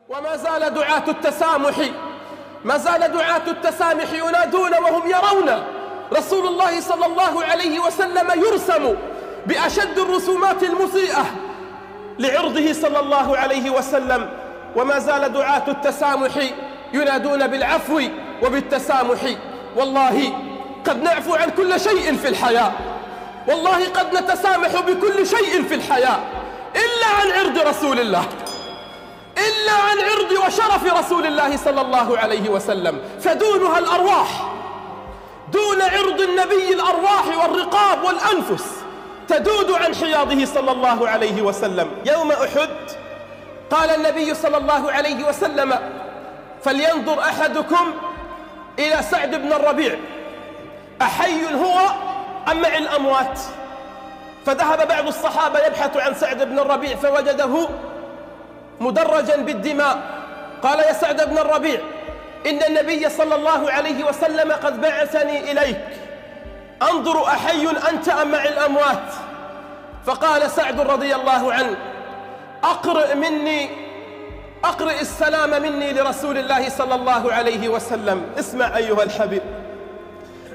وما زال دعاة التسامح ينادون وهم يرون رسول الله صلى الله عليه وسلم يرسم بأشد الرسومات المسيئة لعرضه صلى الله عليه وسلم. وما زال دعاة التسامح ينادون بالعفو وبالتسامح. والله قد نعفو عن كل شيء في الحياة، والله قد نتسامح بكل شيء في الحياة إلا عن عرض رسول الله، إلا عن عرض وشرف رسول الله صلى الله عليه وسلم، فدونها الأرواح، دون عرض النبي الأرواح والرقاب والأنفس تدود عن حياضه صلى الله عليه وسلم. يوم أحد قال النبي صلى الله عليه وسلم: فلينظر أحدكم إلى سعد بن الربيع أحي هو أم مع الأموات؟ فذهب بعض الصحابة يبحث عن سعد بن الربيع فوجده مدرجا بالدماء. قال: يا سعد بن الربيع، إن النبي صلى الله عليه وسلم قد بعثني إليك، أنظر أحي أنت أم مع الأموات؟ فقال سعد رضي الله عنه: أقرئ السلام مني لرسول الله صلى الله عليه وسلم. اسمع أيها الحبيب،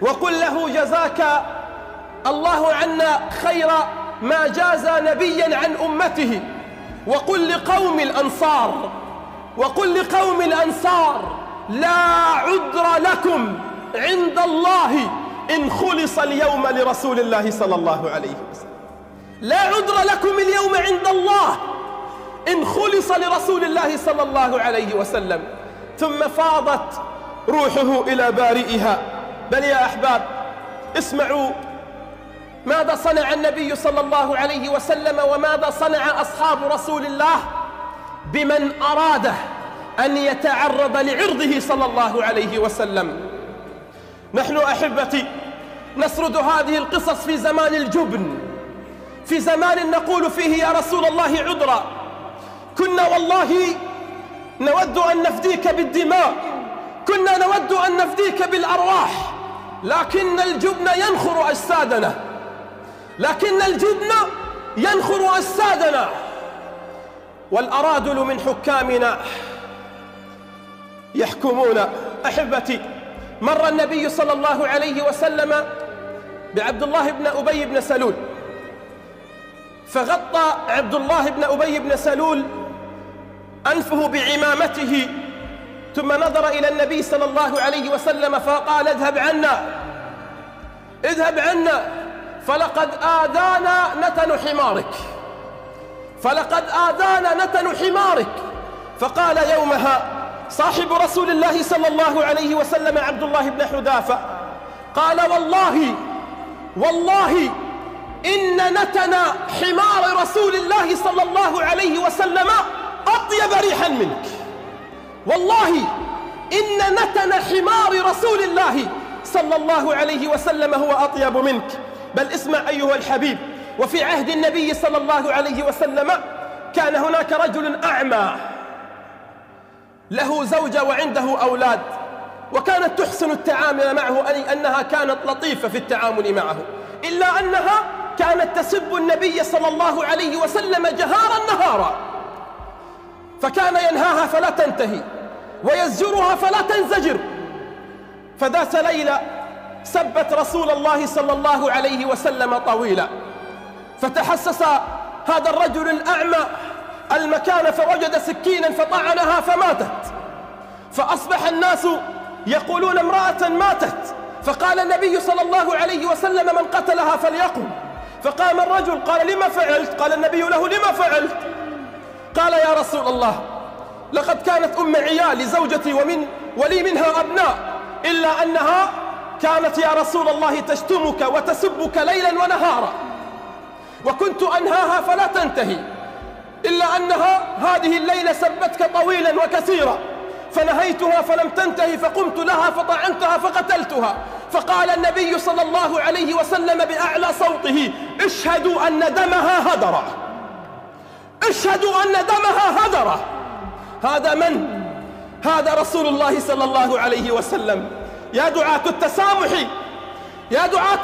وقل له: جزاك الله عنا خير ما جاز نبيا عن أمته. وقل لقوم الأنصار لا عذر لكم عند الله إن خلص اليوم لرسول الله صلى الله عليه وسلم. لا عذر لكم اليوم عند الله إن خلص لرسول الله صلى الله عليه وسلم. ثم فاضت روحه إلى بارئها. بل يا أحباب، اسمعوا ماذا صنع النبي صلى الله عليه وسلم وماذا صنع أصحاب رسول الله بمن أراد أن يتعرض لعرضه صلى الله عليه وسلم. نحن أحبتي نسرد هذه القصص في زمان الجبن، في زمان نقول فيه: يا رسول الله عذرا، كنا والله نود أن نفديك بالدماء، كنا نود أن نفديك بالأرواح، لكن الجبن ينخر أجسادنا، والأرادل من حكامنا يحكمون. أحبتي، مر النبي صلى الله عليه وسلم بعبد الله بن أبي بن سلول، فغطى عبد الله بن أبي بن سلول أنفه بعمامته، ثم نظر إلى النبي صلى الله عليه وسلم فقال: اذهب عنا فلقد آذانا نتن حمارك. فقال يومها صاحب رسول الله صلى الله عليه وسلم عبد الله بن حذافة، قال: والله إن نتن حمار رسول الله صلى الله عليه وسلم أطيب ريحا منك. والله إن نتن حمار رسول الله صلى الله عليه وسلم هو أطيب منك. بل اسمع أيها الحبيب، وفي عهد النبي صلى الله عليه وسلم كان هناك رجل أعمى له زوجة وعنده أولاد، وكانت تحسن التعامل معه، أي أنها كانت لطيفة في التعامل معه، إلا أنها كانت تسب النبي صلى الله عليه وسلم جهارا نهارا، فكان ينهاها فلا تنتهي ويزجرها فلا تنزجر. فذات ليلة سبت رسول الله صلى الله عليه وسلم طويلا، فتحسس هذا الرجل الأعمى المكان فوجد سكينا فطعنها فماتت. فأصبح الناس يقولون: امرأة ماتت. فقال النبي صلى الله عليه وسلم: من قتلها فليقم. فقام الرجل قال: لما فعلت؟ قال النبي له: لما فعلت؟ قال: يا رسول الله، لقد كانت أم عيال لزوجتي ولي منها أبناء، إلا أنها كانت يا رسول الله تشتمك وتسبك ليلا ونهارا، وكنت أنهاها فلا تنتهي، إلا أنها هذه الليلة سبتك طويلا وكثيرا، فنهيتها فلم تنتهي، فقمت لها فطعنتها فقتلتها. فقال النبي صلى الله عليه وسلم بأعلى صوته: اشهدوا أن دمها هدر، اشهدوا أن دمها هدر. هذا من؟ هذا رسول الله صلى الله عليه وسلم. يا دعاة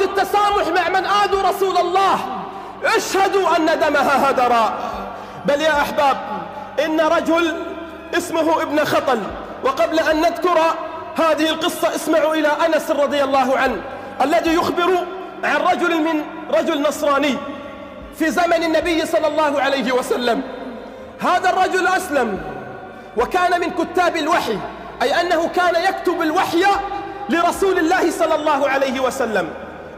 التسامح مع من آذوا رسول الله، اشهدوا أن دمها هدر. بل يا أحباب، إن رجل اسمه ابن خطل. وقبل أن نذكر هذه القصة اسمعوا إلى أنس رضي الله عنه الذي يخبر عن رجل نصراني في زمن النبي صلى الله عليه وسلم. هذا الرجل أسلم وكان من كتاب الوحي، أي أنه كان يكتب الوحي لرسول الله صلى الله عليه وسلم،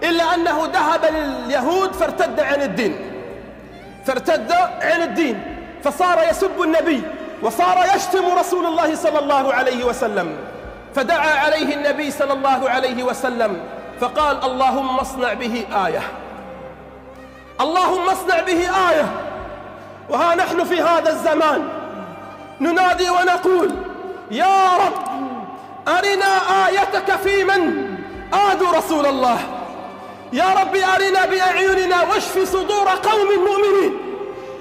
إلا أنه ذهب لليهود فارتد عن الدين فصار يسب النبي وصار يشتم رسول الله صلى الله عليه وسلم. فدعا عليه النبي صلى الله عليه وسلم فقال اللهم اصنع به آية، اللهم اصنع به آية. وها نحن في هذا الزمان ننادي ونقول يا رب أرنا آيتك في من آذوا رسول الله، يا رب أرنا بأعيننا واشف صدور قوم مؤمنين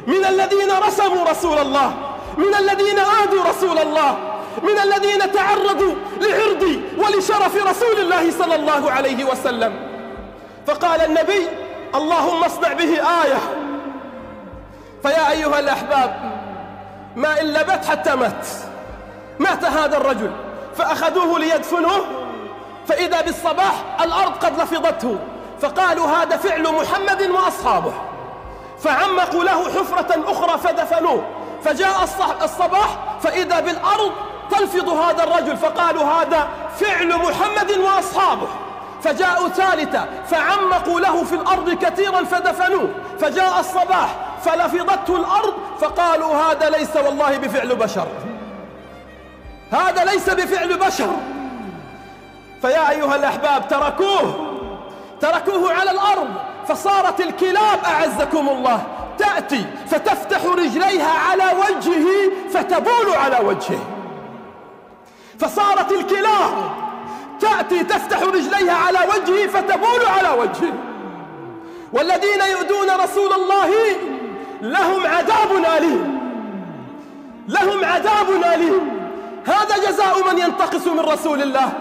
من الذين رسموا رسول الله، من الذين آذوا رسول الله، من الذين تعرضوا لعرض ولشرف رسول الله صلى الله عليه وسلم. فقال النبي اللهم اصنع به آية. فيا أيها الأحباب ما إن لبث حتى مات هذا الرجل، فأخذوه ليدفنوه فإذا بالصباح الأرض قد لفظته، فقالوا هذا فعل محمد وأصحابه، فعمقوا له حفرة أخرى فدفنوه. فجاء الصباح فإذا بالأرض تلفظ هذا الرجل، فقالوا هذا فعل محمد وأصحابه. فجاءوا ثالثا فعمقوا له في الأرض كثيرا فدفنوه. فجاء الصباح فلفظته الأرض فقالوا هذا ليس والله بفعل بشر، هذا ليس بفعل بشر. فيا أيها الأحباب تركوه على الأرض، فصارت الكلاب أعزكم الله تأتي فتفتح رجليها على وجهه فتبول على وجهه. فصارت الكلاب تأتي تفتح رجليها على وجهه فتبول على وجهه. والذين يؤذون رسول الله لهم عذاب أليم، لهم عذاب أليم. هذا جزاء من ينتقص من رسول الله،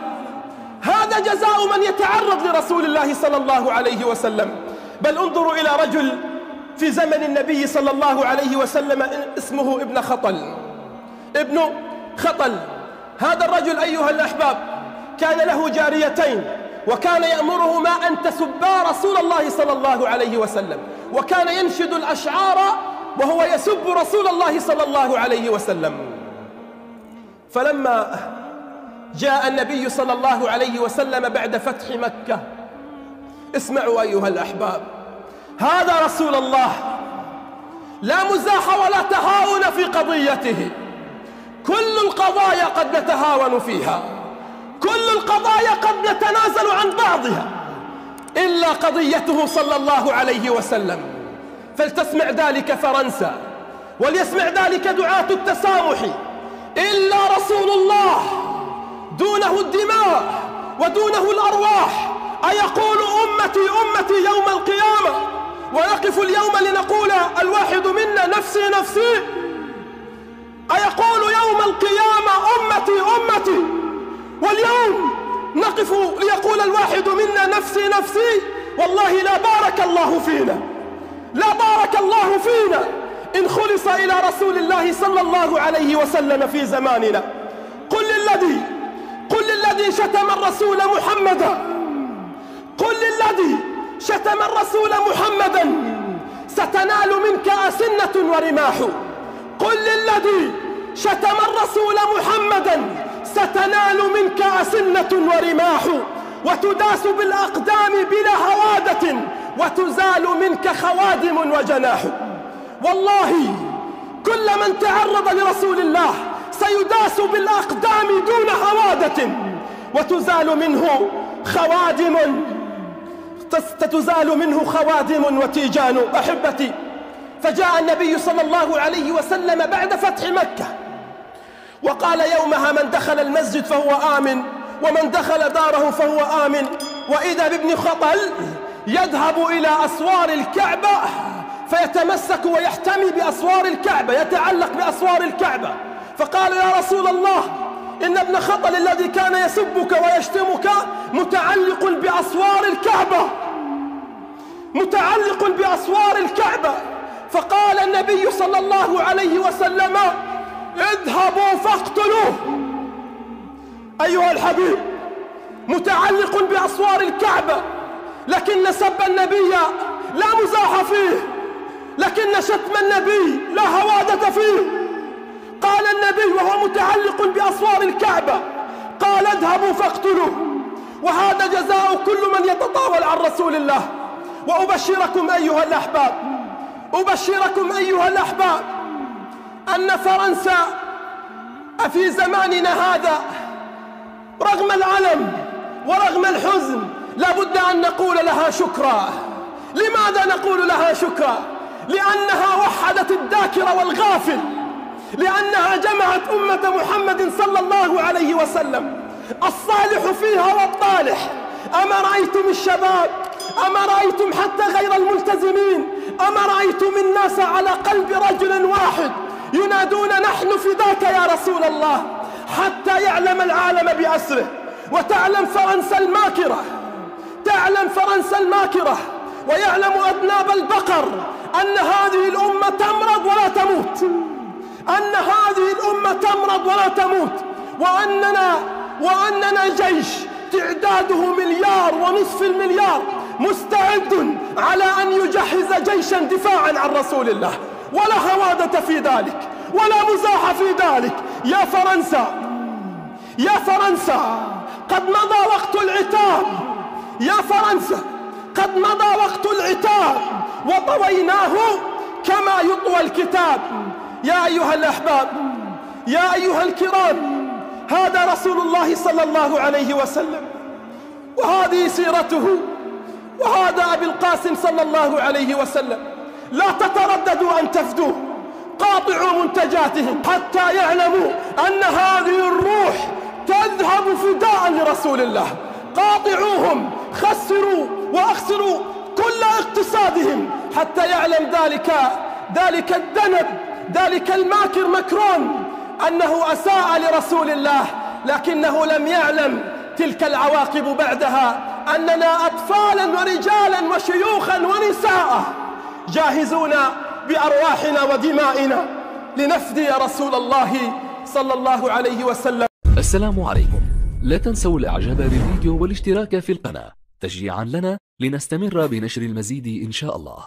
هذا جزاء من يتعرض لرسول الله صلى الله عليه وسلم. بل انظروا إلى رجل في زمن النبي صلى الله عليه وسلم اسمه ابن خطل. هذا الرجل أيها الأحباب كان له جاريتين، وكان يأمرهما أن تسبا رسول الله صلى الله عليه وسلم، وكان ينشد الأشعار وهو يسب رسول الله صلى الله عليه وسلم. فلما جاء النبي صلى الله عليه وسلم بعد فتح مكة، اسمعوا أيها الأحباب، هذا رسول الله لا مزاح ولا تهاون في قضيته. كل القضايا قد نتهاون فيها، كل القضايا قد نتنازل عن بعضها، إلا قضيته صلى الله عليه وسلم. فلتسمع ذلك فرنسا، وليسمع ذلك دعاة التسامح. إلا رسول الله دونه الدماء ودونه الأرواح. أيقول أمتي أمتي يوم القيامة، ونقف اليوم لنقول الواحد منا نفسي نفسي؟ أيقول يوم القيامة أمتي أمتي، واليوم نقف ليقول الواحد منا نفسي نفسي؟ والله لا بارك الله فينا، لا بارك الله فينا إن خلص إلى رسول الله صلى الله عليه وسلم في زماننا. قل للذي شتم الرسول محمدا، قل للذي شتم الرسول محمدا ستنال منك أسنة ورماح. قل للذي شتم الرسول محمدا ستنال منك أسنة ورماح، وتداس بالأقدام بلا هوادة، وتزال منك خوادم وجناح. والله كل من تعرض لرسول الله سيداس بالأقدام دون هوادة، وتزال منه خوادم وتيجان. أحبتي، فجاء النبي صلى الله عليه وسلم بعد فتح مكة وقال يومها من دخل المسجد فهو آمن، ومن دخل داره فهو آمن. وإذا بابن خطل يذهب إلى أسوار الكعبة فيتمسك ويحتمي بأسوار الكعبة، يتعلق بأسوار الكعبة. فقال يا رسول الله إن ابن خطل الذي كان يسبك ويشتمك متعلق بأسوار الكعبة، متعلق بأسوار الكعبة. فقال النبي صلى الله عليه وسلم اذهبوا فاقتلوه. أيها الحبيب، متعلق بأسوار الكعبة، لكن سب النبي لا مزاح فيه، لكن شتم النبي لا هوادة فيه. قال النبي وهو متعلق بأسوار الكعبة، قال اذهبوا فاقتلوه. وهذا جزاء كل من يتطاول عن رسول الله. وأبشركم أيها الأحباب، أبشركم أيها الأحباب أن فرنسا في زماننا هذا رغم العلم ورغم الحزن لا بد أن نقول لها شكرا. لماذا نقول لها شكرا؟ لأنها وحدت الذاكر والغافل، لأنها جمعت أمة محمد صلى الله عليه وسلم، الصالح فيها والطالح. أما رأيتم الشباب، أما رأيتم حتى غير الملتزمين، أما رأيتم الناس على قلب رجل واحد ينادون نحن فداك يا رسول الله، حتى يعلم العالم بأسره. وتعلم فرنسا الماكرة، تعلم فرنسا الماكرة ويعلم أذناب البقر أن هذه الأمة تمرض ولا تموت، أن هذه الأمة تمرض ولا تموت، وأننا جيش تعداده 1.5 مليار مستعد على أن يجهز جيشا دفاعا عن رسول الله. ولا هوادة في ذلك ولا مزاح في ذلك. يا فرنسا، يا فرنسا، قد مضى وقت العتاب. يا فرنسا، قد مضى وقت العتاب وطويناه كما يطوى الكتاب. يا أيها الأحباب، يا أيها الكرام، هذا رسول الله صلى الله عليه وسلم، وهذه سيرته، وهذا أبي القاسم صلى الله عليه وسلم. لا تترددوا أن تفدوه، قاطعوا منتجاتهم حتى يعلموا أن هذه الروح تذهب فداء لرسول الله. قاطعوهم، خسروا وأخسروا كل اقتصادهم حتى يعلم ذلك الذنب، ذلك الماكر مكرون أنه أساء لرسول الله، لكنه لم يعلم تلك العواقب بعدها، أننا أطفالا ورجالا وشيوخا ونساء جاهزون بأرواحنا ودمائنا لنفدي رسول الله صلى الله عليه وسلم. السلام عليكم. لا تنسوا الإعجاب بالفيديو والاشتراك في القناة تشجيعا لنا لنستمر بنشر المزيد إن شاء الله.